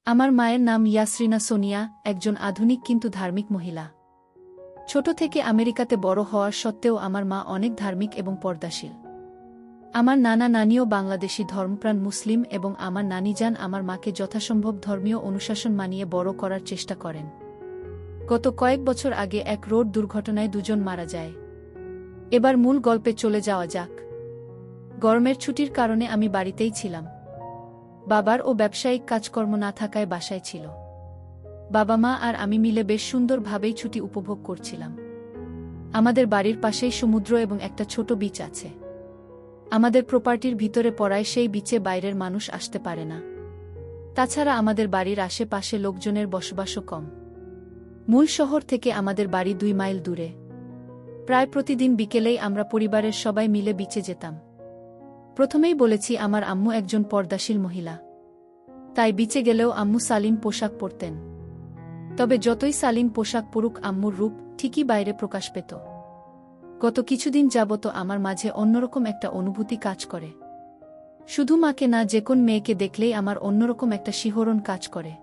আমার মায়ের নাম ইয়াসরিনা সোনিয়া, একজন আধুনিক কিন্তু ধার্মিক মহিলা। ছোট থেকে আমেরিকাতে বড় হওয়ার সত্ত্বেও আমার মা অনেক ধার্মিক এবং পর্দাশীল। আমার নানা নানিও বাংলাদেশি ধর্মপ্রাণ মুসলিম এবং আমার নানিজান আমার মাকে যথাসম্ভব ধর্মীয় অনুশাসন মানিয়ে বড় করার চেষ্টা করেন। গত কয়েক বছর আগে এক রোড দুর্ঘটনায় দুজন মারা যায়। এবার মূল গল্পে চলে যাওয়া যাক। গরমের ছুটির কারণে আমি বাড়িতেই ছিলাম। বাবার ও ব্যবসায়িক কাজকর্ম না থাকায় বাসায় ছিল। বাবা মা আর আমি মিলে বেশ সুন্দরভাবেই ছুটি উপভোগ করছিলাম। আমাদের বাড়ির পাশেই সমুদ্র এবং একটা ছোট বিচ আছে। আমাদের প্রপার্টির ভিতরে পড়ায় সেই বিচে বাইরের মানুষ আসতে পারে না। তাছাড়া আমাদের বাড়ির আশেপাশে লোকজনের বসবাসও কম। মূল শহর থেকে আমাদের বাড়ি 2 মাইল দূরে। প্রায় প্রতিদিন বিকেলেই আমরা পরিবারের সবাই মিলে বিচে যেতাম। প্রথমেই বলেছি, আমার আম্মু একজন পর্দাশীল মহিলা। তাই বিচে গেলেও আম্মু শালীন পোশাক পরতেন। তবে যতই শালীন পোশাক পরুক, আম্মুর রূপ ঠিকই বাইরে প্রকাশ পেত। গত কিছুদিন যাবত আমার মাঝে অন্যরকম একটা অনুভূতি কাজ করে। শুধু মাকে না, যে কোন মেয়েকে দেখলেই আমার অন্যরকম একটা শিহরণ কাজ করে।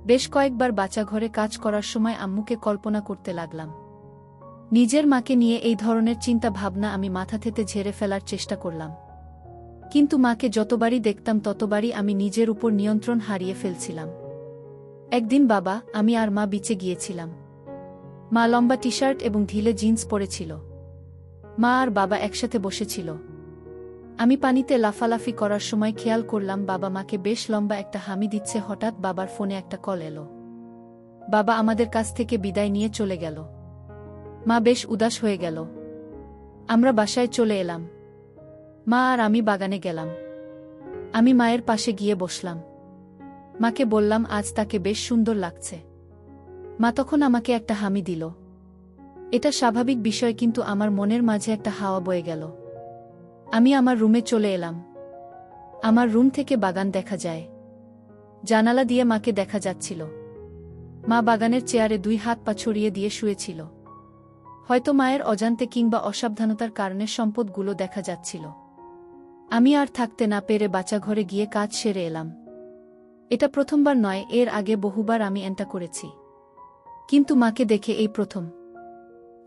বেশ কয়েকবার বাচ্চাঘরে কাজ করার সময় আম্মুকে কল্পনা করতে লাগলাম। নিজের মাকে নিয়ে এই ধরনের চিন্তা ভাবনা আমি মাথা থেকে ঝেড়ে ফেলার চেষ্টা করলাম। কিন্তু মাকে যতবারই দেখতাম ততবারই আমি নিজের উপর নিয়ন্ত্রণ হারিয়ে ফেলছিলাম। একদিন বাবা, আমি আর মা বিচে গিয়েছিলাম। মা লম্বা টি-শার্ট এবং ঢিলে জিন্স পরেছিল। মা আর বাবা একসাথে বসেছিল। আমি পানিতে লাফালাফি করার সময় খেয়াল করলাম বাবা মাকে বেশ লম্বা একটা হামি দিচ্ছে। হঠাৎ বাবার ফোনে একটা কল এলো। বাবা আমাদের কাছ থেকে বিদায় নিয়ে চলে গেল। মা বেশ উদাস হয়ে গেল। আমরা বাসায় চলে এলাম। মা আর আমি বাগানে গেলাম। আমি মায়ের পাশে গিয়ে বসলাম। মাকে বললাম আজ তাকে বেশ সুন্দর লাগছে। মা তখন আমাকে একটা হামি দিল। এটা স্বাভাবিক বিষয়, কিন্তু আমার মনের মাঝে একটা হাওয়া বয়ে গেল। আমি আমার রুমে চলে এলাম। আমার রুম থেকে বাগান দেখা যায়। জানালা দিয়ে মাকে দেখা যাচ্ছিল। মা বাগানের চেয়ারে 2 হাত পা ছড়িয়ে দিয়ে শুয়েছিল। হয়তো মায়ের অজান্তে কিংবা অসাবধানতার কারণে সম্পদগুলো দেখা যাচ্ছিল। আমি আর থাকতে না পেরে বাচ্চাঘরে গিয়ে কাজ সেরে এলাম। এটা প্রথমবার নয়, এর আগে বহুবার আমি এনটা করেছি। কিন্তু মাকে দেখে এই প্রথম।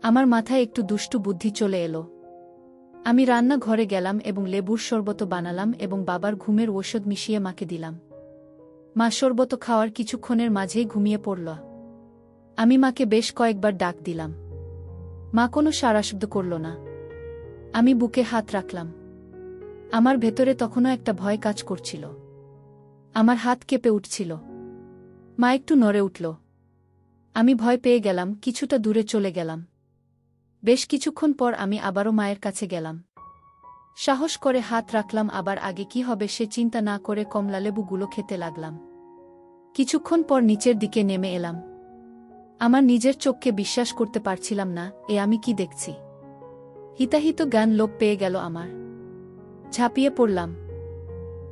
আমার মাথায় একটু দুষ্টু বুদ্ধি চলে এলো। আমি রান্না ঘরে গেলাম এবং লেবুর শরবত বানালাম এবং বাবার ঘুমের ঔষধ মিশিয়ে মাকে দিলাম। মা শরবত খাওয়ার কিছুক্ষণের মাঝেই ঘুমিয়ে পড়ল। আমি মাকে বেশ কয়েকবার ডাক দিলাম। মা কোনো সাড়াশব্দ করল না। আমি বুকে হাত রাখলাম। আমার ভেতরে তখনও একটা ভয় কাজ করছিল। আমার হাত কেঁপে উঠছিল। মা একটু নড়ে উঠল। আমি ভয় পেয়ে গেলাম, কিছুটা দূরে চলে গেলাম। বেশ কিছুক্ষণ পর আমি আবারও মায়ের কাছে গেলাম। সাহস করে হাত রাখলাম। আবার আগে কি হবে সে চিন্তা না করে কমলালেবুগুলো খেতে লাগলাম। কিছুক্ষণ পর নিচের দিকে নেমে এলাম। আমার নিজের চোখকে বিশ্বাস করতে পারছিলাম না। আমি কি দেখছি? হিতাহিত জ্ঞান লোপ পেয়ে গেল আমার। ঝাঁপিয়ে পড়লাম।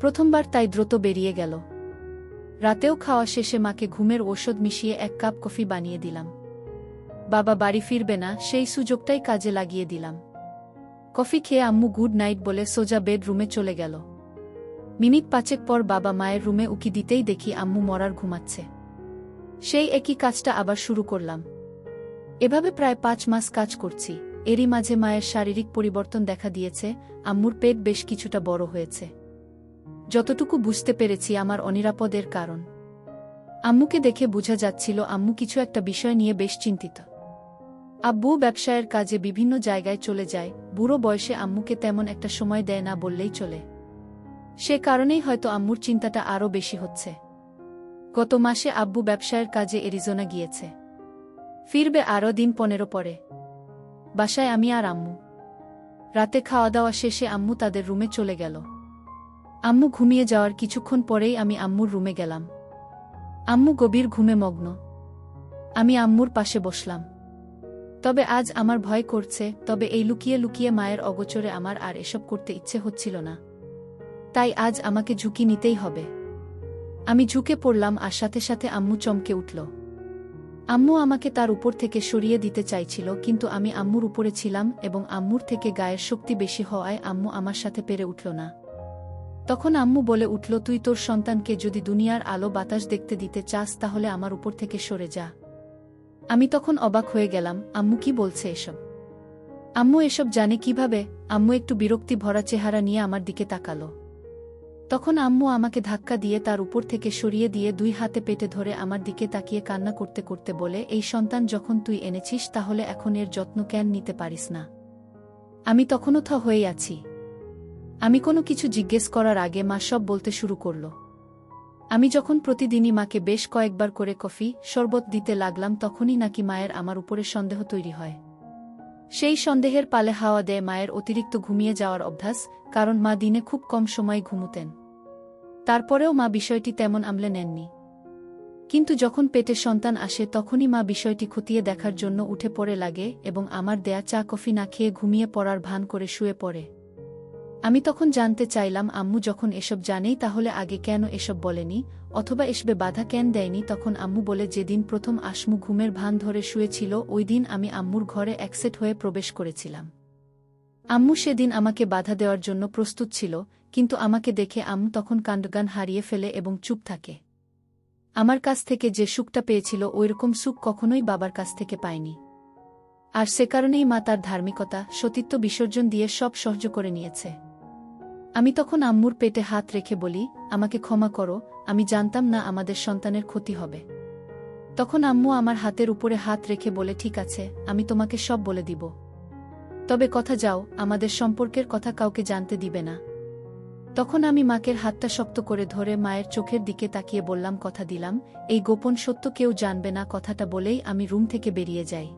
প্রথমবার তাই দ্রুত বেরিয়ে গেল। রাতেও খাওয়া শেষে মাকে ঘুমের ঔষধ মিশিয়ে 1 কাপ কফি বানিয়ে দিলাম। বাবা বাড়ি ফিরবে না, সেই সুযোগটাই কাজে লাগিয়ে দিলাম। কফি খেয়ে আম্মু গুড নাইট বলে সোজা বেডরুমে চলে গেল। মিনিট 5 পর বাবা মায়ের রুমে উকি দিতেই দেখি আম্মু মরার ঘুমাচ্ছে। সেই একই কাজটা আবার শুরু করলাম। এভাবে প্রায় 5 মাস কাজ করছি। এরই মাঝে মায়ের শারীরিক পরিবর্তন দেখা দিয়েছে। আম্মুর পেট বেশ কিছুটা বড় হয়েছে। যতটুকু বুঝতে পেরেছি আমার অনিরাপদের কারণ। আম্মুকে দেখে বোঝা যাচ্ছিল আম্মু কিছু একটা বিষয় নিয়ে বেশ চিন্তিত। আব্বু ব্যবসায়ের কাজে বিভিন্ন জায়গায় চলে যায়। বুড়ো বয়সে আম্মুকে তেমন একটা সময় দেয় না বললেই চলে। সে কারণেই হয়তো আম্মুর চিন্তাটা আরও বেশি হচ্ছে। গত মাসে আব্বু ব্যবসায়ের কাজে অ্যারিজোনা গিয়েছে। ফিরবে আরও দিন 15 পরে। বাসায় আমি আর আম্মু। রাতে খাওয়া দাওয়া শেষে আম্মু তাদের রুমে চলে গেল। আম্মু ঘুমিয়ে যাওয়ার কিছুক্ষণ পরেই আমি আম্মুর রুমে গেলাম। আম্মু গভীর ঘুমে মগ্ন। আমি আম্মুর পাশে বসলাম। তবে আজ আমার ভয় করছে। তবে এই লুকিয়ে লুকিয়ে মায়ের অগোচরে আমার আর এসব করতে ইচ্ছে হচ্ছিল না। তাই আজ আমাকে ঝুঁকি নিতেই হবে। আমি ঝুঁকে পড়লাম আর সাথে সাথে আম্মু চমকে উঠল। আম্মু আমাকে তার উপর থেকে সরিয়ে দিতে চাইছিল, কিন্তু আমি আম্মুর উপরে ছিলাম এবং আম্মুর থেকে গায়ের শক্তি বেশি হওয়ায় আম্মু আমার সাথে পেরে উঠল না। তখন আম্মু বলে উঠল, তুই তোর সন্তানকে যদি দুনিয়ার আলো বাতাস দেখতে দিতে চাস তাহলে আমার উপর থেকে সরে যা। আমি তখন অবাক হয়ে গেলাম, আম্মু কি বলছে এসব? আম্মু এসব জানে কিভাবে? আম্মু একটু বিরক্তি ভরা চেহারা নিয়ে আমার দিকে তাকালো। তখন আম্মু আমাকে ধাক্কা দিয়ে তার উপর থেকে সরিয়ে দিয়ে 2 হাতে পেটে ধরে আমার দিকে তাকিয়ে কান্না করতে করতে বলে, এই সন্তান যখন তুই এনেছিস তাহলে এখন এর যত্ন কেন নিতে পারিস না? আমি তখনও থ হয়েই আছি। আমি কোনো কিছু জিজ্ঞেস করার আগে মা সব বলতে শুরু করল। আমি যখন প্রতিদিনই মাকে বেশ কয়েকবার করে কফি, শরবত দিতে লাগলাম তখনই নাকি মায়ের আমার উপরে সন্দেহ তৈরি হয়। সেই সন্দেহের পালে হাওয়া দেয় মায়ের অতিরিক্ত ঘুমিয়ে যাওয়ার অভ্যাস, কারণ মা দিনে খুব কম সময় ঘুমুতেন। তারপরেও মা বিষয়টি তেমন আমলে নেননি। কিন্তু যখন পেটে সন্তান আসে তখনই মা বিষয়টি খতিয়ে দেখার জন্য উঠে পড়ে লাগে এবং আমার দেয়া চা কফি না খেয়ে ঘুমিয়ে পড়ার ভান করে শুয়ে পড়ে। আমি তখন জানতে চাইলাম, আম্মু যখন এসব জানেই তাহলে আগে কেন এসব বলেনি, অথবা এসবে বাধা কেন দেয়নি? তখন আম্মু বলে, যেদিন প্রথম আসমু ঘুমের ভান ধরে শুয়েছিল ওই দিন আমি আম্মুর ঘরে একসেট হয়ে প্রবেশ করেছিলাম। আম্মু সেদিন আমাকে বাধা দেওয়ার জন্য প্রস্তুত ছিল, কিন্তু আমাকে দেখে আম্মু তখন কাণ্ডজ্ঞান হারিয়ে ফেলে এবং চুপ থাকে। আমার কাছ থেকে যে সুখটা পেয়েছিল ওইরকম সুখ কখনোই বাবার কাছ থেকে পায়নি। আর সে কারণেই মা তার ধার্মিকতা, সতীত্ব বিসর্জন দিয়ে সব সহ্য করে নিয়েছে। আমি তখন আম্মুর পেটে হাত রেখে বলি, আমাকে ক্ষমা করো, আমি জানতাম না আমাদের সন্তানের ক্ষতি হবে। তখন আম্মু আমার হাতের উপরে হাত রেখে বলে, ঠিক আছে, আমি তোমাকে সব বলে দিব। তবে কথা যাও, আমাদের সম্পর্কের কথা কাউকে জানতে দিবে না। তখন আমি মাকের হাতটা শক্ত করে ধরে মায়ের চোখের দিকে তাকিয়ে বললাম, কথা দিলাম, এই গোপন সত্য কেউ জানবে না। কথাটা বলেই আমি রুম থেকে বেরিয়ে যাই।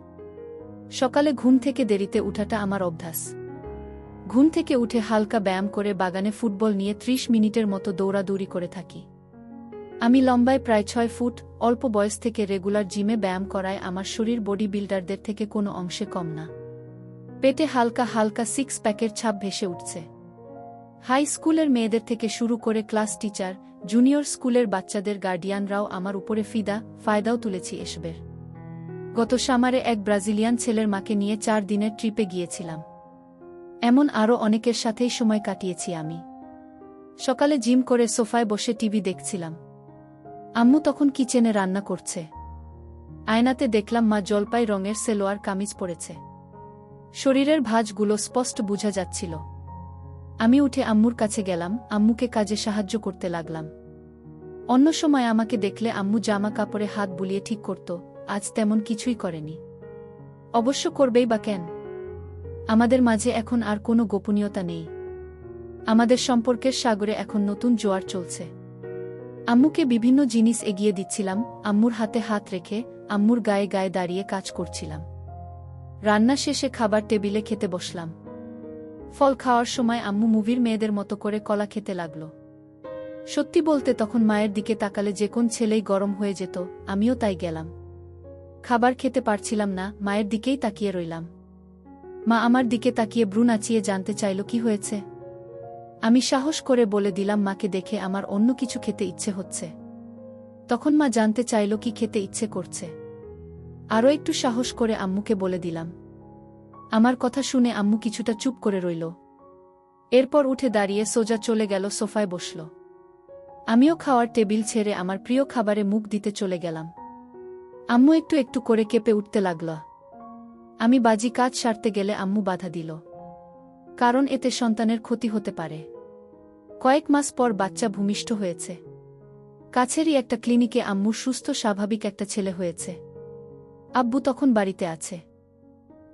সকালে ঘুম থেকে দেরিতে উঠাটা আমার অভ্যাস। ঘুম থেকে উঠে হালকা ব্যায়াম করে বাগানে ফুটবল নিয়ে 30 মিনিটের মতো দৌড়াদৌড়ি করে থাকি। আমি লম্বায় প্রায় 6 ফুট, অল্প বয়স থেকে রেগুলার জিমে ব্যায়াম করায় আমার শরীর বডি বিল্ডারদের থেকে কোনো অংশে কম না। পেটে হালকা হালকা 6 প্যাকের ছাপ ভেসে উঠছে। হাই স্কুলের মেয়েদের থেকে শুরু করে ক্লাস টিচার, জুনিয়র স্কুলের বাচ্চাদের গার্ডিয়ানরাও আমার উপরে ফায়দাও তুলেছি এসবের। গত সামারে এক ব্রাজিলিয়ান ছেলের মাকে নিয়ে 4 দিনের ট্রিপে গিয়েছিলাম। এমন আরও অনেকের সাথেই সময় কাটিয়েছি আমি। সকালে জিম করে সোফায় বসে টিভি দেখছিলাম। আম্মু তখন কিচেনে রান্না করছে। আয়নাতে দেখলাম মা জলপাই রঙের সেলোয়ার কামিজ পরেছে। শরীরের ভাঁজগুলো স্পষ্ট বোঝা যাচ্ছিল। আমি উঠে আম্মুর কাছে গেলাম, আম্মুকে কাজে সাহায্য করতে লাগলাম। অন্য সময় আমাকে দেখলে আম্মু জামা কাপড়ে হাত বুলিয়ে ঠিক করত, আজ তেমন কিছুই করেনি। অবশ্য করবেই বা কেন? আমাদের মাঝে এখন আর কোনো গোপনীয়তা নেই। আমাদের সম্পর্কের সাগরে এখন নতুন জোয়ার চলছে। আম্মুকে বিভিন্ন জিনিস এগিয়ে দিচ্ছিলাম, আম্মুর হাতে হাত রেখে, আম্মুর গায়ে গায়ে দাঁড়িয়ে কাজ করছিলাম। রান্না শেষে খাবার টেবিলে খেতে বসলাম। ফল খাওয়ার সময় আম্মু মুভির মেয়েদের মতো করে কলা খেতে লাগল। সত্যি বলতে তখন মায়ের দিকে তাকালে যে কোন ছেলেই গরম হয়ে যেত, আমিও তাই গেলাম। খাবার খেতে পারছিলাম না, মায়ের দিকেই তাকিয়ে রইলাম। মা আমার দিকে তাকিয়ে ভ্রু নাচিয়ে জানতে চাইল কি হয়েছে। আমি সাহস করে বলে দিলাম, মাকে দেখে আমার অন্য কিছু খেতে ইচ্ছে হচ্ছে। তখন মা জানতে চাইল কি খেতে ইচ্ছে করছে। আরও একটু সাহস করে আম্মুকে বলে দিলাম। আমার কথা শুনে আম্মু কিছুটা চুপ করে রইল। এরপর উঠে দাঁড়িয়ে সোজা চলে গেল সোফায় বসল। আমিও খাওয়ার টেবিল ছেড়ে আমার প্রিয় খাবারে মুখ দিতে চলে গেলাম। আম্মু একটু একটু করে কেঁপে উঠতে লাগল। আমি বাজি কাজ সারতে গেলে আম্মু বাধা দিল, কারণ এতে সন্তানের ক্ষতি হতে পারে। কয়েক মাস পর বাচ্চা ভূমিষ্ঠ হয়েছে। কাছেরই একটা ক্লিনিকে আম্মুর সুস্থ স্বাভাবিক একটা ছেলে হয়েছে। আব্বু তখন বাড়িতে আছে।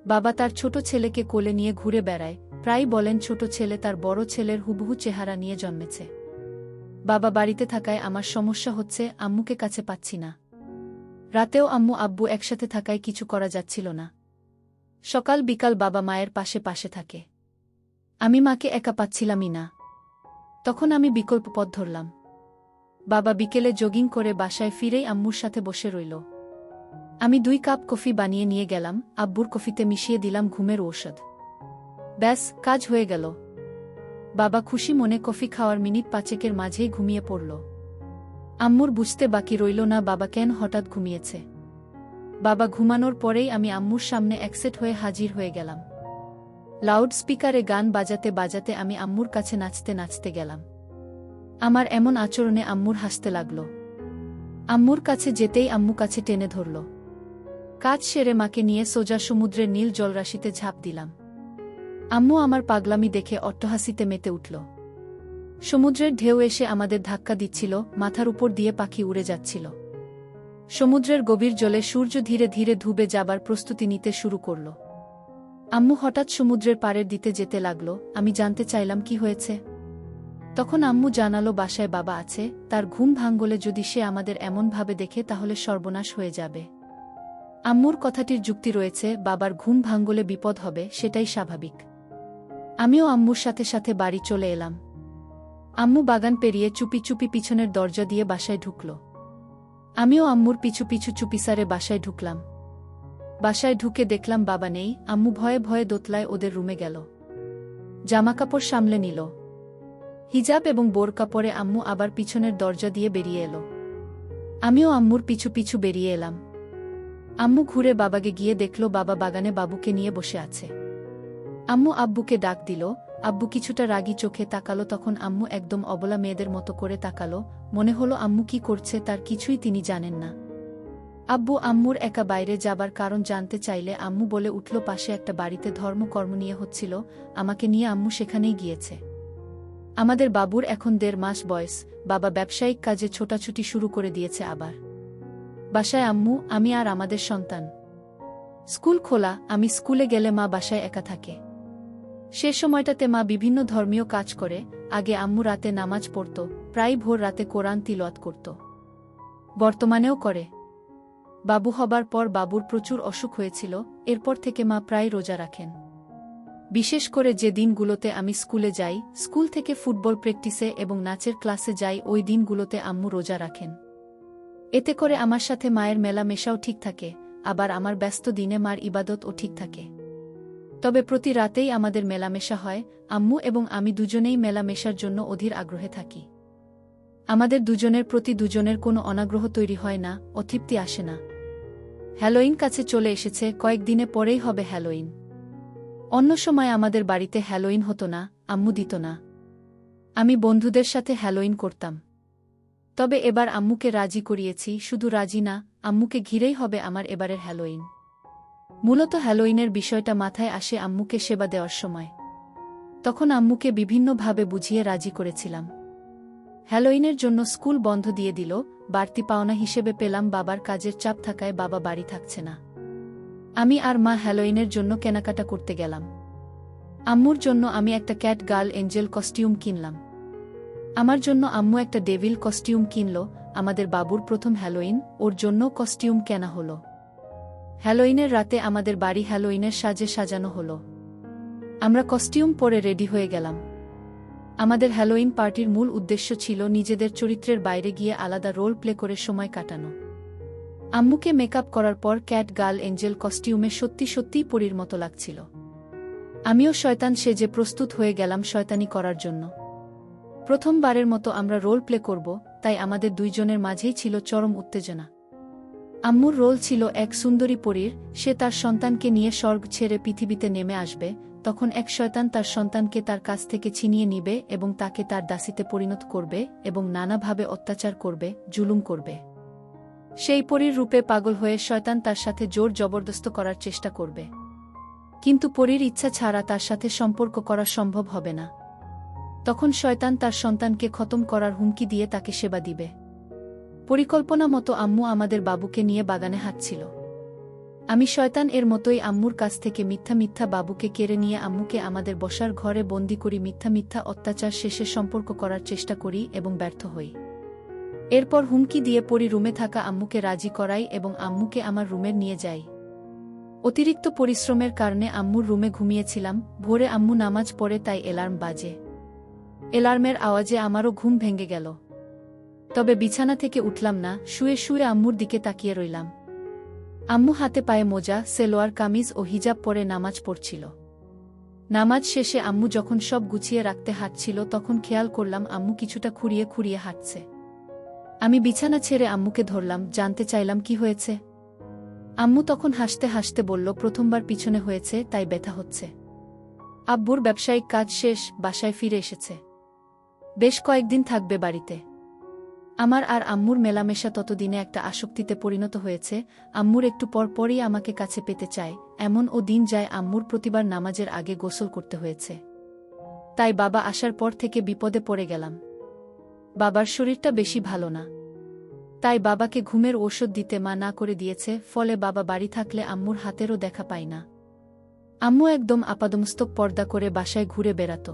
বাবা তার ছোট ছেলেকে কোলে নিয়ে ঘুরে বেড়ায়, প্রায়ই বলেন ছোট ছেলে তার বড় ছেলের হুবহু চেহারা নিয়ে জন্মেছে। বাবা বাড়িতে থাকায় আমার সমস্যা হচ্ছে, আম্মুকে কাছে পাচ্ছি না। রাতেও আম্মু আব্বু একসাথে থাকায় কিছু করা যাচ্ছিল না। সকাল বিকাল বাবা মায়ের পাশে পাশে থাকে। আমি মাকে একা পাচ্ছিলামই না। তখন আমি বিকল্প পথ ধরলাম। বাবা বিকেলে জগিং করে বাসায় ফিরেই আম্মুর সাথে বসে রইল। আমি 2 কাপ কফি বানিয়ে নিয়ে গেলাম, আব্বুর কফিতে মিশিয়ে দিলাম ঘুমের ঔষধ। ব্যাস, কাজ হয়ে গেল। বাবা খুশি মনে কফি খাওয়ার মিনিট 5 মাঝেই ঘুমিয়ে পড়ল। আম্মুর বুঝতে বাকি রইল না বাবা কেন হঠাৎ ঘুমিয়েছে। বাবা ঘুমানোর পরেই আমি আম্মুর সামনে একসেট হয়ে হাজির হয়ে গেলাম। লাউড স্পিকারে গান বাজাতে বাজাতে আমি আম্মুর কাছে নাচতে নাচতে গেলাম। আমার এমন আচরণে আম্মুর হাসতে লাগল। আম্মুর কাছে যেতেই আম্মু কাছে টেনে ধরল। কাজ সেরে মাকে নিয়ে সোজা সমুদ্রের নীল জলরাশিতে ঝাঁপ দিলাম। আম্মু আমার পাগলামি দেখে অট্টহাসিতে মেতে উঠল। সমুদ্রের ঢেউ এসে আমাদের ধাক্কা দিচ্ছিল, মাথার উপর দিয়ে পাখি উড়ে যাচ্ছিল। সমুদ্রের গভীর জলে সূর্য ধীরে ধীরে ডুবে যাবার প্রস্তুতি নিতে শুরু করল। আম্মু হঠাৎ সমুদ্রের পাড়ের দিতে যেতে লাগল। আমি জানতে চাইলাম কি হয়েছে। তখন আম্মু জানালো বাসায় বাবা আছে, তার ঘুম ভাঙলে যদি সে আমাদের এমনভাবে দেখে তাহলে সর্বনাশ হয়ে যাবে। আম্মুর কথাটির যুক্তি রয়েছে, বাবার ঘুম ভাঙলে বিপদ হবে, সেটাই স্বাভাবিক। আমিও আম্মুর সাথে সাথে বাড়ি চলে এলাম। আম্মু বাগান পেরিয়ে চুপি চুপি পিছনের দরজা দিয়ে বাসায় ঢুকল। আমিও আম্মুর পিছু পিছু চুপিসারে বাসায় ঢুকলাম। বাসায় ঢুকে দেখলাম বাবা নেই। আম্মু ভয়ে ভয়ে দোতলায় ওদের রুমে গেল। জামাকাপড় সামলে নিল। হিজাব এবং বোরকা পরে আম্মু আবার পিছনের দরজা দিয়ে বেরিয়ে এলো। আমিও আম্মুর পিছু পিছু বেরিয়ে এলাম। আম্মু ঘুরে বাবাকে গিয়ে দেখল বাবা বাগানে বাবুকে নিয়ে বসে আছে। আম্মু আব্বুকে ডাক দিল। আব্বু কিছুটা রাগী চোখে তাকালো। তখন আম্মু একদম অবলা মেয়েদের মতো করে তাকালো। মনে হলো আম্মু কি করছে তার কিছুই তিনি জানেন না। আব্বু আম্মুর একা বাইরে যাবার কারণ জানতে চাইলে আম্মু বলে উঠল পাশে একটা বাড়িতে ধর্মকর্ম নিয়ে হচ্ছিল, আমাকে নিয়ে আম্মু সেখানেই গিয়েছে। আমাদের বাবুর এখন 1.5 মাস বয়স। বাবা ব্যবসায়িক কাজে ছোটাছুটি শুরু করে দিয়েছে আবার। বাসায় আম্মু, আমি আর আমাদের সন্তান। স্কুল খোলা, আমি স্কুলে গেলে মা বাসায় একা থাকে। সে সময়টাতে মা বিভিন্ন ধর্মীয় কাজ করে। আগে আম্মু রাতে নামাজ পড়ত, প্রায় ভোর রাতে কোরআন তিলাওয়াত করত। বর্তমানেও করে। বাবু হবার পর বাবুর প্রচুর অসুখ হয়েছিল, এরপর থেকে মা প্রায় রোজা রাখেন। বিশেষ করে যে দিনগুলোতে আমি স্কুলে যাই, স্কুল থেকে ফুটবল প্র্যাকটিসে এবং নাচের ক্লাসে যাই, ওই দিনগুলোতে আম্মু রোজা রাখেন। এতে করে আমার সাথে মায়ের মেলামেশাও ঠিক থাকে, আবার আমার ব্যস্ত দিনে মার ইবাদতও ঠিক থাকে। তবে প্রতি রাতেই আমাদের মেলামেশা হয়। আম্মু এবং আমি দুজনেই মেলামেশার জন্য অধীর আগ্রহে থাকি। আমাদের দুজনের প্রতি দুজনের কোনো অনাগ্রহ তৈরি হয় না, অতৃপ্তি আসে না। হ্যালোইন কাছে চলে এসেছে, কয়েকদিনে পরেই হবে হ্যালোইন। অন্য সময় আমাদের বাড়িতে হ্যালোইন হতো না, আম্মু দিত না। আমি বন্ধুদের সাথে হ্যালোইন করতাম। তবে এবার আম্মুকে রাজি করিয়েছি। শুধু রাজি না, আম্মুকে ঘিরেই হবে আমার এবারের হ্যালোইন। মূলত হ্যালোইনের বিষয়টা মাথায় আসে আম্মুকে সেবা দেওয়ার সময়। তখন আম্মুকে বিভিন্নভাবে বুঝিয়ে রাজি করেছিলাম। হ্যালোইনের জন্য স্কুল বন্ধ দিয়ে দিল। বাড়তি পাওনা হিসেবে পেলাম বাবার কাজের চাপ থাকায় বাবা বাড়ি থাকছে না। আমি আর মা হ্যালোইনের জন্য কেনাকাটা করতে গেলাম। আম্মুর জন্য আমি একটা ক্যাট গার্ল এঞ্জেল কস্টিউম কিনলাম। আমার জন্য আম্মু একটা ডেভিল কস্টিউম কিনল। আমাদের বাবুর প্রথম হ্যালোইন, ওর জন্য কস্টিউম কেনা হলো। হ্যালোইনের রাতে আমাদের বাড়ি হ্যালোইনের সাজে সাজানো হলো। আমরা কস্টিউম পরে রেডি হয়ে গেলাম। আমাদের হ্যালোইন পার্টির মূল উদ্দেশ্য ছিল নিজেদের চরিত্রের বাইরে গিয়ে আলাদা রোল প্লে করে সময় কাটানো। আম্মুকে মেকআপ করার পর ক্যাট গার্ল এঞ্জেল কস্টিউমে সত্যি সত্যিই পরীর মতো লাগছিল। আমিও শয়তান সেজে প্রস্তুত হয়ে গেলাম শয়তানি করার জন্য। প্রথমবারের মতো আমরা রোল প্লে করব, তাই আমাদের দুইজনের মাঝেই ছিল চরম উত্তেজনা। আম্মুর রোল ছিল এক সুন্দরী পরীর। সে তার সন্তানকে নিয়ে স্বর্গ ছেড়ে পৃথিবীতে নেমে আসবে। তখন এক শয়তান তার সন্তানকে তার কাছ থেকে ছিনিয়ে নিবে এবং তাকে তার দাসীতে পরিণত করবে এবং নানাভাবে অত্যাচার করবে, জুলুম করবে। সেই পরীর রূপে পাগল হয়ে শয়তান তার সাথে জোর জবরদস্ত করার চেষ্টা করবে। কিন্তু পরীর ইচ্ছা ছাড়া তার সাথে সম্পর্ক করা সম্ভব হবে না। তখন শয়তান তার সন্তানকে খতম করার হুমকি দিয়ে তাকে সেবা দিবে। পরিকল্পনা মতো আম্মু আমাদের বাবুকে নিয়ে বাগানে হাঁটছিল। আমি শয়তান এর মতোই আম্মুর কাছ থেকে মিথ্যা মিথ্যা বাবুকে কেড়ে নিয়ে আম্মুকে আমাদের বসার ঘরে বন্দি করি। মিথ্যা মিথ্যা অত্যাচার শেষে সম্পর্ক করার চেষ্টা করি এবং ব্যর্থ হই। এরপর হুমকি দিয়ে পরি রুমে থাকা আম্মুকে রাজি করাই এবং আম্মুকে আমার রুমে নিয়ে যাই। অতিরিক্ত পরিশ্রমের কারণে আম্মুর রুমে ঘুমিয়েছিলাম। ভোরে আম্মু নামাজ পড়ে, তাই অ্যালার্ম বাজে। অ্যালার্মের আওয়াজে আমারও ঘুম ভেঙে গেল। তবে বিছানা থেকে উঠলাম না, শুয়ে শুয়ে আম্মুর দিকে তাকিয়ে রইলাম। আম্মু হাতে পায়ে মোজা, সেলোয়ার কামিজ ও হিজাব পরে নামাজ পড়ছিল। নামাজ শেষে আম্মু যখন সব গুছিয়ে রাখতে হাঁটছিল, তখন খেয়াল করলাম আম্মু কিছুটা খুঁড়িয়ে খুঁড়িয়ে হাঁটছে। আমি বিছানা ছেড়ে আম্মুকে ধরলাম, জানতে চাইলাম কি হয়েছে। আম্মু তখন হাসতে হাসতে বলল, প্রথমবার পিছনে হয়েছে, তাই ব্যথা হচ্ছে। আব্বুর ব্যবসায়িক কাজ শেষ, বাসায় ফিরে এসেছে। বেশ কয়েকদিন থাকবে বাড়িতে। আমার আর আম্মুর মেলামেশা ততদিনে একটা আসক্তিতে পরিণত হয়েছে। আম্মুর একটু পর পরই আমাকে কাছে পেতে চায়, এমন ও দিন যায় আম্মুর প্রতিবার নামাজের আগে গোসল করতে হয়েছে। তাই বাবা আসার পর থেকে বিপদে পড়ে গেলাম। বাবার শরীরটা বেশি ভালো না, তাই বাবাকে ঘুমের ঔষধ দিতে মা না করে দিয়েছে, ফলে বাবা বাড়ি থাকলে আম্মুর হাতেরও দেখা পাই না। আম্মু একদম আপাদমস্তক পর্দা করে বাসায় ঘুরে বেড়াত।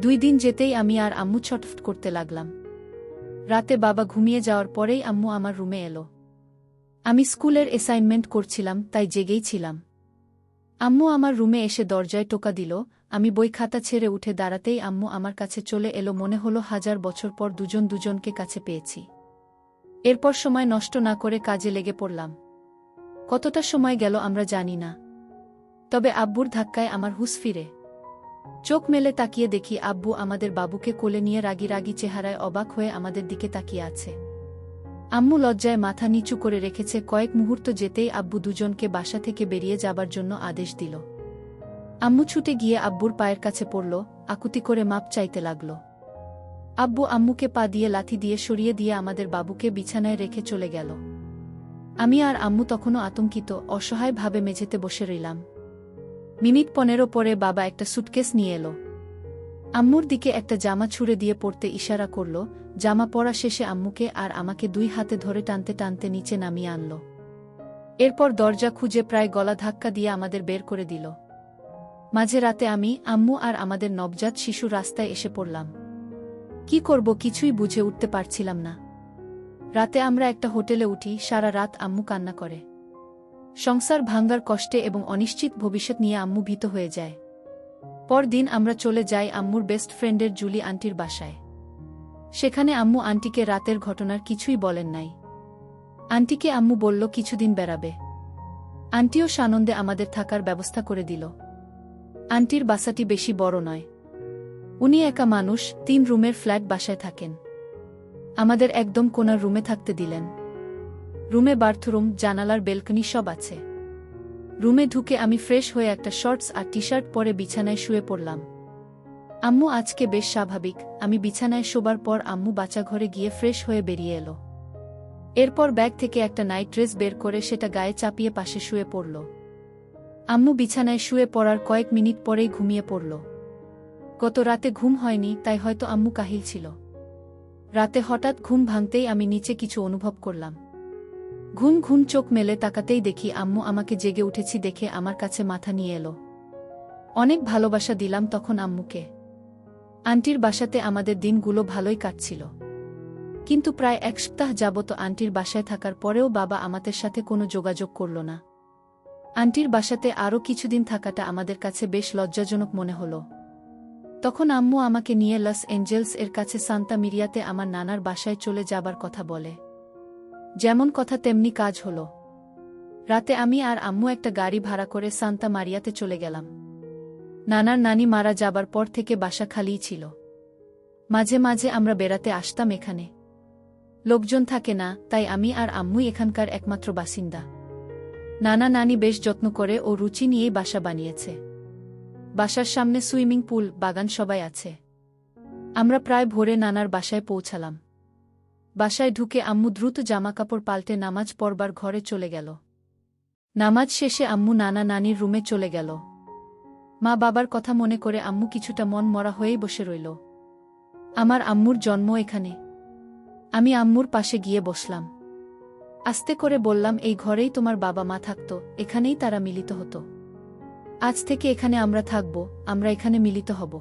2 দিন যেতেই আমি আর আম্মু ছটফট করতে লাগলাম। রাতে বাবা ঘুমিয়ে যাওয়ার পরেই আম্মু আমার রুমে এলো। আমি স্কুলের অ্যাসাইনমেন্ট করছিলাম, তাই জেগেই ছিলাম। আম্মু আমার রুমে এসে দরজায় টোকা দিল। আমি বই খাতা ছেড়ে উঠে দাঁড়াতেই আম্মু আমার কাছে চলে এলো। মনে হলো 1000 বছর পর দুজন দুজনকে কাছে পেয়েছি। এরপর সময় নষ্ট না করে কাজে লেগে পড়লাম। কতটা সময় গেল আমরা জানি না, তবে আব্বুর ধাক্কায় আমার হুঁশ ফিরে। চোখ মেলে তাকিয়ে দেখি আব্বু আমাদের বাবুকে কোলে নিয়ে রাগী রাগী চেহারায় অবাক হয়ে আমাদের দিকে তাকিয়ে আছে। আম্মু লজ্জায় মাথা নিচু করে রেখেছে। কয়েক মুহূর্ত যেতেই আব্বু দুজনকে বাসা থেকে বেরিয়ে যাবার জন্য আদেশ দিল। আম্মু ছুটে গিয়ে আব্বুর পায়ের কাছে পড়ল, আকুতি করে মাপ চাইতে লাগল। আব্বু আম্মুকে পা দিয়ে লাথি দিয়ে সরিয়ে দিয়ে আমাদের বাবুকে বিছানায় রেখে চলে গেল। আমি আর আম্মু তখনও আতঙ্কিত, অসহায়ভাবে মেঝেতে বসে রইলাম। মিনিট 15 পরে বাবা একটা সুটকেস নিয়ে এলো। আম্মুর দিকে একটা জামা ছুঁড়ে দিয়ে পড়তে ইশারা করল। জামা পরা শেষে আম্মুকে আর আমাকে 2 হাতে ধরে টানতে টানতে নিচে নামিয়ে আনল। এরপর দরজা খুঁজে প্রায় গলা ধাক্কা দিয়ে আমাদের বের করে দিল। মাঝে রাতে আমি, আম্মু আর আমাদের নবজাত শিশু রাস্তায় এসে পড়লাম। কি করব কিছুই বুঝে উঠতে পারছিলাম না। রাতে আমরা একটা হোটেলে উঠি। সারা রাত আম্মু কান্না করে। সংসার ভাঙ্গার কষ্টে এবং অনিশ্চিত ভবিষ্যৎ নিয়ে আম্মু ভীত হয়ে যায়। পরদিন আমরা চলে যাই আম্মুর বেস্ট ফ্রেন্ডের জুলি আন্টির বাসায়। সেখানে আম্মু আন্টিকে রাতের ঘটনার কিছুই বলেন নাই। আন্টিকে আম্মু বলল কিছুদিন বেড়াবে। আন্টিও সানন্দে আমাদের থাকার ব্যবস্থা করে দিল। আন্টির বাসাটি বেশি বড় নয়। উনি একা মানুষ, 3 রুমের ফ্ল্যাট বাসায় থাকেন। আমাদের একদম কোণার রুমে থাকতে দিলেন। রুমে বাথরুম, জানালার বেলকনি সব আছে। রুমে ঢুকে আমি ফ্রেশ হয়ে একটা শর্টস আর টি-শার্ট পরে বিছানায় শুয়ে পড়লাম। আম্মু আজকে বেশ স্বাভাবিক। আমি বিছানায় শোবার পর আম্মু বাচ্চাঘরে গিয়ে ফ্রেশ হয়ে বেরিয়ে এলো। এরপর ব্যাগ থেকে একটা নাইট ড্রেস বের করে সেটা গায়ে চাপিয়ে পাশে শুয়ে পড়ল। আম্মু বিছানায় শুয়ে পড়ার কয়েক মিনিট পরেই ঘুমিয়ে পড়ল। গত রাতে ঘুম হয়নি, তাই হয়তো আম্মু কাহিল ছিল। রাতে হঠাৎ ঘুম ভাঙতেই আমি নিচে কিছু অনুভব করলাম। ঘুম ঘুম চোখ মেলে তাকাতেই দেখি আম্মু আমাকে জেগে উঠেছি দেখে আমার কাছে মাথা নিয়ে এলো। অনেক ভালোবাসা দিলাম তখন আম্মুকে। আন্টির বাসাতে আমাদের দিনগুলো ভালোই কাটছিল, কিন্তু প্রায় 1 সপ্তাহ যাবত আন্টির বাসায় থাকার পরেও বাবা আমাদের সাথে কোনো যোগাযোগ করল না। আন্টির বাসাতে আরও কিছুদিন থাকাটা আমাদের কাছে বেশ লজ্জাজনক মনে হলো। তখন আম্মু আমাকে নিয়ে লস অ্যাঞ্জেলস এর কাছে সান্তা মিরিয়াতে আমার নানার বাসায় চলে যাবার কথা বলে। যেমন কথা তেমনি কাজ হলো। রাতে আমি আর আম্মু একটা গাড়ি ভাড়া করে সান্তা মারিয়াতে চলে গেলাম। নানার নানি মারা যাবার পর থেকে বাসা খালিই ছিল। মাঝে মাঝে আমরা বেড়াতে আসতাম এখানে। লোকজন থাকে না, তাই আমি আর আম্মুই এখানকার একমাত্র বাসিন্দা। নানা নানি বেশ যত্ন করে ও রুচি নিয়েই বাসা বানিয়েছে। বাসার সামনে সুইমিং পুল, বাগান সবাই আছে। আমরা প্রায় ভোরে নানার বাসায় পৌঁছালাম। বাসায় ঢুকে আম্মু দ্রুত জামাকাপড় পাল্টে নামাজ পড়বার ঘরে চলে গেল। নামাজ শেষে আম্মু নানা নানির রুমে চলে গেল। মা বাবার কথা মনে করে আম্মু কিছুটা মন মরা হয়েই বসে রইল। আমার আম্মুর জন্ম এখানে। আমি আম্মুর পাশে গিয়ে বসলাম। আস্তে করে বললাম, এই ঘরেই তোমার বাবা মা থাকত, এখানেই তারা মিলিত হতো। আজ থেকে এখানে আমরা থাকব, আমরা এখানে মিলিত হব।